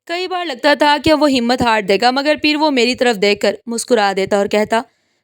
کئی بار لگتا تھا کہ وہ ہمت ہار دے گا، مگر پھر وہ میری طرف دیکھ کر مسکرا دیتا اور کہتا،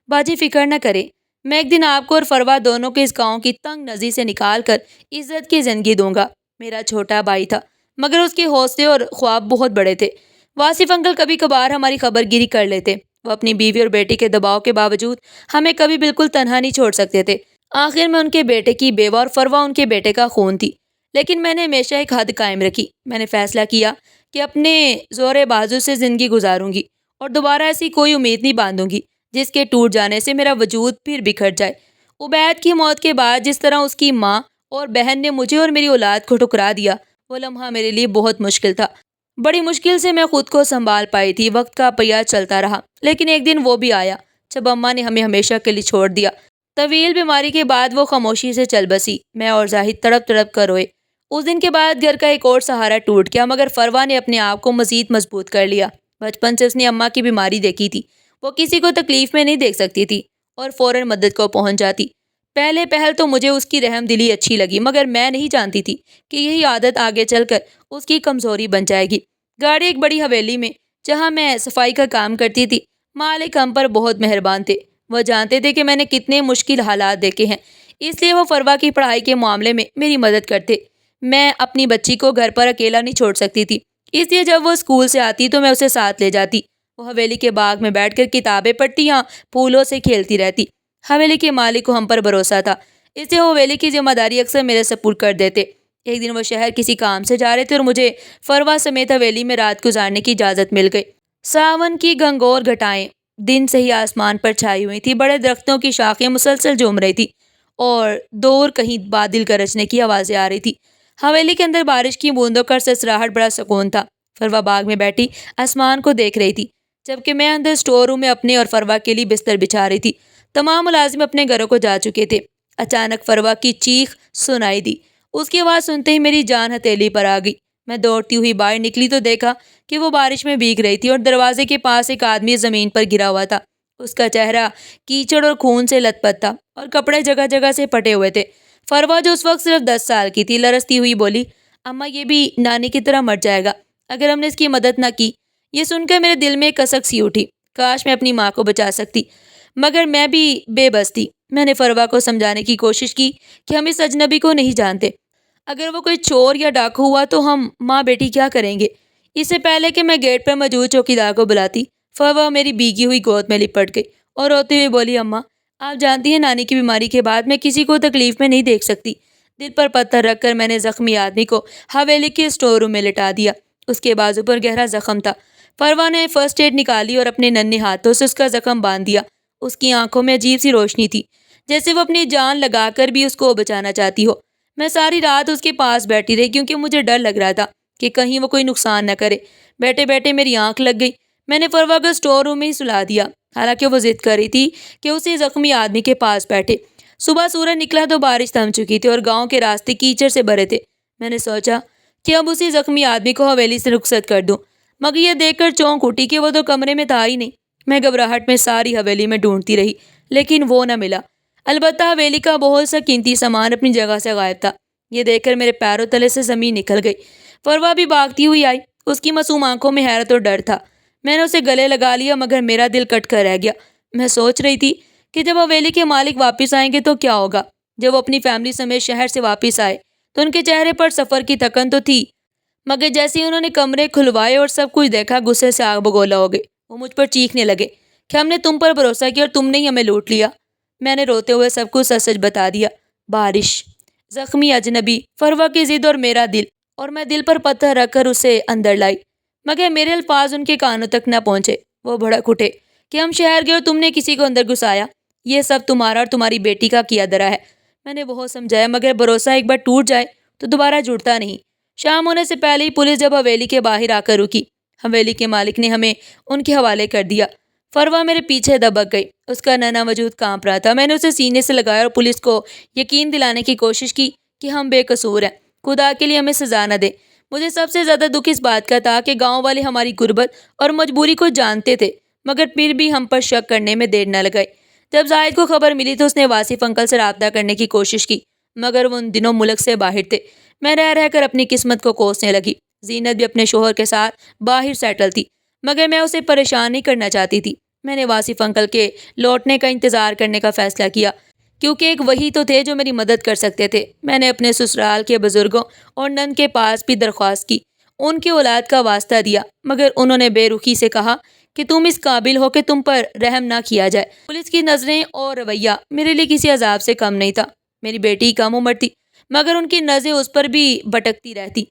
باجی فکر نہ کرے، میں ایک دن آپ کو اور فروا دونوں کو اس گاؤں کی تنگ نظری سے نکال کر عزت کی زندگی دوں گا۔ میرا چھوٹا بھائی تھا، مگر اس کے حوصلے اور خواب بہت بڑے تھے۔ واصف انکل کبھی کبھار ہماری خبر گیری کر لیتے۔ وہ اپنی بیوی اور بیٹی کے دباؤ کے باوجود ہمیں کبھی بالکل تنہا نہیں چھوڑ سکتے تھے۔ آخر میں ان کے بیٹے کی بیوہ اور فروا ان کے بیٹے کا خون تھی، لیکن میں نے ہمیشہ ایک حد قائم رکھی۔ میں نے فیصلہ کیا کہ اپنے زور بازو سے زندگی گزاروں گی اور دوبارہ ایسی کوئی امید نہیں باندھوں گی جس کے ٹوٹ جانے سے میرا وجود پھر بکھر جائے۔ عبید کی موت کے بعد جس طرح اس کی ماں اور بہن نے مجھے اور میری اولاد کو ٹھکرا دیا، وہ لمحہ میرے لیے بہت مشکل تھا۔ بڑی مشکل سے میں خود کو سنبھال پائی تھی۔ وقت کا پہیہ چلتا رہا، لیکن ایک دن وہ بھی آیا جب اماں نے ہمیں ہمیشہ کے لیے چھوڑ دیا۔ طویل بیماری کے بعد وہ خاموشی سے چل بسی۔ میں اور زاہد تڑپ تڑپ کر روئے۔ اس دن کے بعد گھر کا ایک اور سہارا ٹوٹ گیا، مگر فروا نے اپنے آپ کو مزید مضبوط کر لیا۔ بچپن سے اس نے اماں کی بیماری دیکھی تھی۔ وہ کسی کو تکلیف میں نہیں دیکھ سکتی تھی اور فوراً مدد کو پہنچ جاتی۔ پہلے پہل تو مجھے اس کی رحم دلی اچھی لگی، مگر میں نہیں جانتی تھی کہ یہی عادت آگے چل کر اس کی کمزوری بن جائے گی۔ گاڑی ایک بڑی حویلی میں جہاں میں صفائی کا کام کرتی تھی، مالک ہم پر بہت مہربان تھے۔ وہ جانتے تھے کہ میں نے کتنے مشکل حالات دیکھے ہیں، اس لیے وہ فروا کی پڑھائی کے معاملے میں میری مدد کرتے۔ میں اپنی بچی کو گھر پر اکیلا نہیں چھوڑ سکتی تھی، اس لیے جب وہ اسکول سے آتی تو میں اسے ساتھ لے جاتی۔ وہ حویلی کے باغ میں بیٹھ کر کتابیں پڑھتی یا پھولوں سے کھیلتی رہتی۔ حویلی کے مالک کو ہم پر بھروسہ تھا، اس سے وہ حویلی کی ذمہ داری اکثر میرے سپرد کر دیتے۔ ایک دن وہ شہر کسی کام سے جا رہے تھے اور مجھے فروا سمیت حویلی میں رات گزارنے کی اجازت مل گئی۔ ساون کی گھنگور گھٹائیں دن سے ہی آسمان پر چھائی ہوئی تھی، بڑے درختوں کی شاخیں مسلسل جھوم رہی تھی اور دور کہیں بادل گرجنے کی آوازیں آ رہی تھی۔ حویلی کے اندر بارش کی بوندوں کا سرسراہٹ بڑا سکون تھا۔ فروا باغ میں بیٹھی آسمان کو دیکھ رہی تھی، جبکہ میں اندر اسٹور روم میں اپنے اور فروا کے لیے بستر بچھا رہی تھی۔ تمام ملازم اپنے گھروں کو جا چکے تھے۔ اچانک فروا کی چیخ سنائی دی۔ اس کی آواز سنتے ہی میری جان ہتھیلی پر آ گئی۔ میں دوڑتی ہوئی باہر نکلی تو دیکھا کہ وہ بارش میں بھیگ رہی تھی اور دروازے کے پاس ایک آدمی زمین پر گرا ہوا تھا۔ اس کا چہرہ کیچڑ اور خون سے لت پت تھا اور کپڑے جگہ جگہ سے پھٹے ہوئے تھے۔ فروا جو اس وقت صرف 10 سال کی تھی، لرزتی ہوئی بولی، اماں یہ بھی نانی کی طرح مر جائے گا اگر ہم نے اس کی مدد نہ کی۔ یہ سن کر میرے دل میں کسک سی اٹھی۔ کاش میں اپنی ماں کو بچا سکتی، مگر میں بھی بے بس تھی۔ میں نے فروا کو سمجھانے کی کوشش کی کہ ہم اس اجنبی کو نہیں جانتے۔ اگر وہ کوئی چور یا ڈاکو ہوا تو ہم ماں بیٹی کیا کریں گے؟ اس سے پہلے کہ میں گیٹ پر موجود چوکیدار کو بلاتی، فروا میری بھیگی ہوئی گود میں لپٹ گئی اور روتے ہوئے بولی، اماں آپ جانتی ہیں نانی کی بیماری کے بعد میں کسی کو تکلیف میں نہیں دیکھ سکتی۔ دل پر پتھر رکھ کر میں نے زخمی آدمی کو حویلی کے اسٹور روم میں لٹا دیا۔ اس کے بازو پر گہرا زخم تھا۔ فروا نے فرسٹ ایڈ نکالی اور اپنے ننھے ہاتھوں سے اس کا زخم باندھ دیا۔ اس کی آنکھوں میں عجیب سی روشنی تھی، جیسے وہ اپنی جان لگا کر بھی اس کو بچانا چاہتی ہو۔ میں ساری رات اس کے پاس بیٹھی رہی کیونکہ مجھے ڈر لگ رہا تھا کہ کہیں وہ کوئی نقصان نہ کرے۔ بیٹھے بیٹھے میری آنکھ لگ گئی۔ میں نے فروا کو اسٹور روم میں ہی سلا دیا، حالانکہ وہ ضد کر رہی تھی کہ اسی زخمی آدمی کے پاس بیٹھے۔ صبح سورج نکلا تو بارش تھم چکی تھی اور گاؤں کے راستے کیچڑ سے بھرے تھے۔ میں نے سوچا کہ اب اسی زخمی آدمی کو حویلی سے رخصت کر دوں، مگر یہ دیکھ کر چونک اٹھی کہ وہ تو کمرے میں تھا ہی نہیں۔ میں گھبراہٹ میں ساری حویلی میں ڈھونڈتی رہی، لیکن وہ نہ ملا۔ البتہ حویلی کا بہت سا قیمتی سامان اپنی جگہ سے غائب تھا۔ یہ دیکھ کر میرے پیروں تلے سے زمین نکل گئی۔ فروا بھی بھاگتی ہوئی آئی۔ اس کی معصوم آنکھوں میں حیرت اور ڈر تھا۔ میں نے اسے گلے لگا لیا، مگر میرا دل کٹ کر رہ گیا۔ میں سوچ رہی تھی کہ جب حویلی کے مالک واپس آئیں گے تو کیا ہوگا۔ جب وہ اپنی فیملی سمیت شہر سے واپس آئے تو ان کے چہرے پر سفر کی تھکن تو تھی، مگر جیسے ہی انہوں نے کمرے کھلوائے اور سب کچھ دیکھا، غصے سے آگ بگولا ہو گئے۔ وہ مجھ پر چیخنے لگے کہ ہم نے تم پر بھروسہ کیا اور تم نے ہی ہمیں لوٹ لیا۔ میں نے روتے ہوئے سب کچھ سچ سچ بتا دیا۔ بارش، زخمی اجنبی، فروا کی ضد اور میرا دل، اور میں دل پر پتھر رکھ کر اسے اندر لائی، مگر میرے الفاظ ان کے کانوں تک نہ پہنچے۔ وہ بھڑک اٹھے کہ ہم شہر گئے اور تم نے کسی کو اندر گھسایا، یہ سب تمہارا اور تمہاری بیٹی کا کیا درا ہے۔ میں نے بہت سمجھایا، مگر بھروسہ ایک بار ٹوٹ جائے تو دوبارہ جڑتا نہیں۔ شام ہونے سے پہلے ہی پولیس جب حویلی کے باہر آ کر رکی، حویلی کے مالک نے ہمیں ان کے حوالے کر دیا۔ فروا میرے پیچھے دبک گئی، اس کا ننھا وجود کانپ رہا تھا۔ میں نے اسے سینے سے لگایا اور پولیس کو یقین دلانے کی کوشش کی کہ ہم بے قصور ہیں، خدا کے لیے ہمیں سزا نہ دے۔ مجھے سب سے زیادہ دکھ اس بات کا تھا کہ گاؤں والے ہماری غربت اور مجبوری کو جانتے تھے، مگر پھر بھی ہم پر شک کرنے میں دیر نہ لگائی۔ جب زاہد کو خبر ملی تو اس نے واصف انکل سے رابطہ کرنے کی کوشش کی، مگر وہ ان دنوں ملک سے باہر تھے۔ میں رہ رہ کر اپنی قسمت کو کوسنے لگی۔ زینت بھی اپنے شوہر کے ساتھ باہر سیٹل تھی، مگر میں اسے پریشان نہیں کرنا چاہتی تھی۔ میں نے واصف انکل کے لوٹنے کا انتظار کرنے کا فیصلہ کیا، کیونکہ ایک وہی تو تھے جو میری مدد کر سکتے تھے۔ میں نے اپنے سسرال کے بزرگوں اور نند کے پاس بھی درخواست کی، ان کی اولاد کا واسطہ دیا، مگر انہوں نے بے رخی سے کہا کہ تم اس قابل ہو کہ تم پر رحم نہ کیا جائے۔ پولیس کی نظریں اور رویہ میرے لیے کسی عذاب سے کم نہیں تھا۔ میری بیٹی کم عمر تھی، مگر ان کی نظریں اس پر بھی بھٹکتی رہتی۔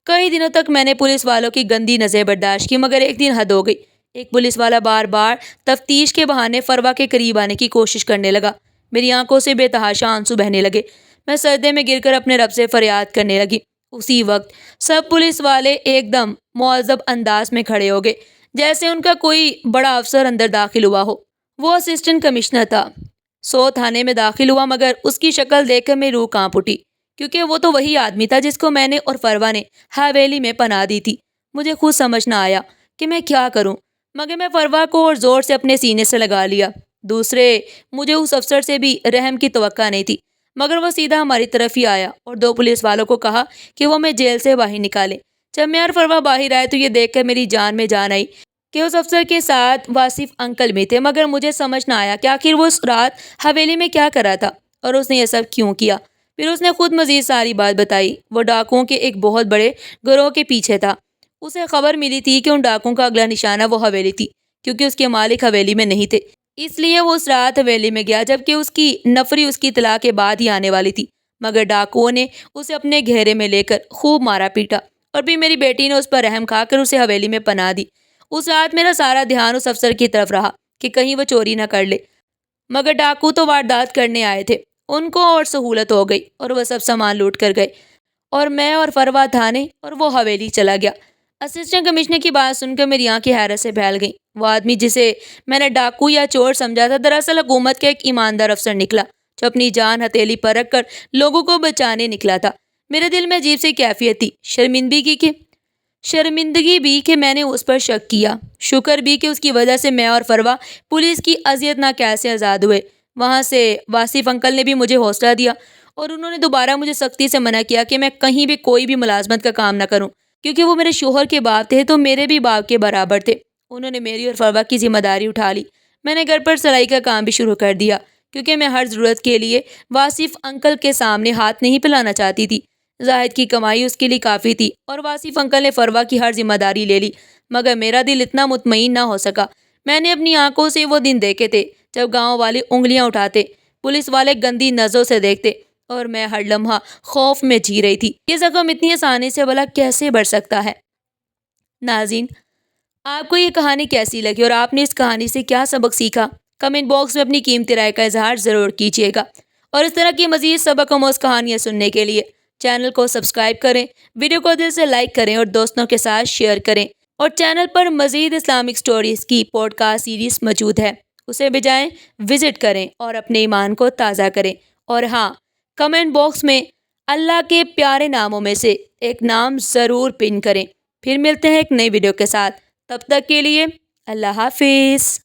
کئی دنوں تک میں نے پولیس والوں کی گندی نظریں برداشت کی، مگر ایک دن حد ہو گئی۔ ایک پولیس والا بار بار تفتیش کے بہانے فروا کے قریب آنے کی کوشش کرنے لگا۔ میری آنکھوں سے بے تحاشا آنسو بہنے لگے۔ میں سجدے میں گر کر اپنے رب سے فریاد کرنے لگی۔ اسی وقت سب پولیس والے ایک دم معذب انداز میں کھڑے ہو گئے، جیسے ان کا کوئی بڑا افسر اندر داخل ہوا ہو۔ وہ اسسٹنٹ کمشنر تھا۔ تھانے میں داخل ہوا، مگر اس کی شکل دیکھ کر میری روح کانپ اٹھی، کیونکہ وہ تو وہی آدمی تھا جس کو میں نے اور فروا نے حویلی میں پناہ دی تھی۔ مجھے خود سمجھ نہ آیا کہ میں کیا کروں، مگر میں فروا کو اور زور سے اپنے سینے سے لگا لیا۔ مجھے اس افسر سے بھی رحم کی توقع نہیں تھی، مگر وہ سیدھا ہماری طرف ہی آیا اور 2 پولیس والوں کو کہا کہ وہ ہمیں جیل سے باہر نکالیں۔ جب میں اور فروا باہر آئے تو یہ دیکھ کر میری جان میں جان آئی کہ اس افسر کے ساتھ واصف انکل بھی تھے، مگر مجھے سمجھ نہ آیا کہ آخر وہ اس رات حویلی میں کیا کر رہا تھا اور اس نے یہ سب کیوں کیا۔ پھر اس نے خود مزید ساری بات بتائی۔ وہ ڈاکوؤں کے ایک بہت بڑے گروہ کے پیچھے تھا۔ اسے خبر ملی تھی کہ ان ڈاکوؤں کا اگلا نشانہ وہ حویلی تھی، کیونکہ اس کے مالک حویلی میں نہیں تھے۔ اس لیے وہ اس رات حویلی میں گیا جبکہ اس کی نفری اس کی اطلاع کے بعد ہی آنے والی تھی، مگر ڈاکوؤں نے اسے اپنے گھیرے میں لے کر خوب مارا پیٹا اور پھر میری بیٹی نے اس پر رحم کھا کر اسے حویلی میں پناہ دی۔ اس رات میرا سارا دھیان اس افسر کی طرف رہا کہ کہیں وہ چوری نہ کر لے، مگر ڈاکو تو واردات کرنے آئے تھے، ان کو اور سہولت ہو گئی اور وہ سب سامان لوٹ کر گئے اور میں اور فروا تھانے اور وہ حویلی چلا گیا۔ اسسٹنٹ کمشنر کی بات سن کر میری آنکھیں حیرت سے پھیل گئیں۔ وہ آدمی جسے میں نے ڈاکو یا چور سمجھا تھا دراصل حکومت کا ایک ایماندار افسر نکلا جو اپنی جان ہتھیلی پر رکھ کر لوگوں کو بچانے نکلا تھا۔ میرے دل میں عجیب سی کیفیت تھی، شرمندگی بھی کہ میں نے اس پر شک کیا، شکر بھی کہ اس کی وجہ سے میں اور فروا پولیس کی اذیت نہ کیسے آزاد ہوئے۔ وہاں سے واصف انکل نے بھی مجھے حوصلہ دیا اور انہوں نے دوبارہ مجھے سختی سے منع کیا کہ میں کہیں بھی کوئی بھی ملازمت کا کام نہ کروں، کیونکہ وہ میرے شوہر کے باپ تھے تو میرے بھی باپ کے برابر تھے۔ انہوں نے میری اور فروا کی ذمہ داری اٹھا لی۔ میں نے گھر پر سلائی کا کام بھی شروع کر دیا کیونکہ میں ہر ضرورت کے لیے واصف انکل کے سامنے ہاتھ نہیں پھیلانا چاہتی تھی۔ زاہد کی کمائی اس کے لیے کافی تھی اور واصف انکل نے فروا کی ہر ذمہ داری لے لی، مگر میرا دل اتنا مطمئن نہ ہو سکا۔ میں نے اپنی آنکھوں سے وہ دن دیکھے تھے جب گاؤں والے انگلیاں اٹھاتے، پولیس والے گندی نظروں سے دیکھتے اور میں ہر لمحہ خوف میں جی رہی تھی۔ یہ زخم اتنی آسانی سے بھلا کیسے بڑھ سکتا ہے؟ ناظرین، آپ کو یہ کہانی کیسی لگی اور آپ نے اس کہانی سے کیا سبق سیکھا؟ کمنٹ باکس میں اپنی قیمتی رائے کا اظہار ضرور کیجیے گا، اور اس طرح کی مزید سبق آموز کہانیاں سننے کے لیے چینل کو سبسکرائب کریں، ویڈیو کو دل سے لائک کریں اور دوستوں کے ساتھ شیئر کریں، اور چینل پر مزید اسلامک سٹوریز کی پوڈ کاسٹ سیریز موجود ہے، اسے بھی جائیں وزٹ کریں اور اپنے ایمان کو تازہ کریں۔ اور ہاں، کمنٹ باکس میں اللہ کے پیارے ناموں میں سے ایک نام ضرور پن کریں۔ پھر ملتے ہیں ایک نئی ویڈیو کے ساتھ، تب تک کے لیے اللہ حافظ۔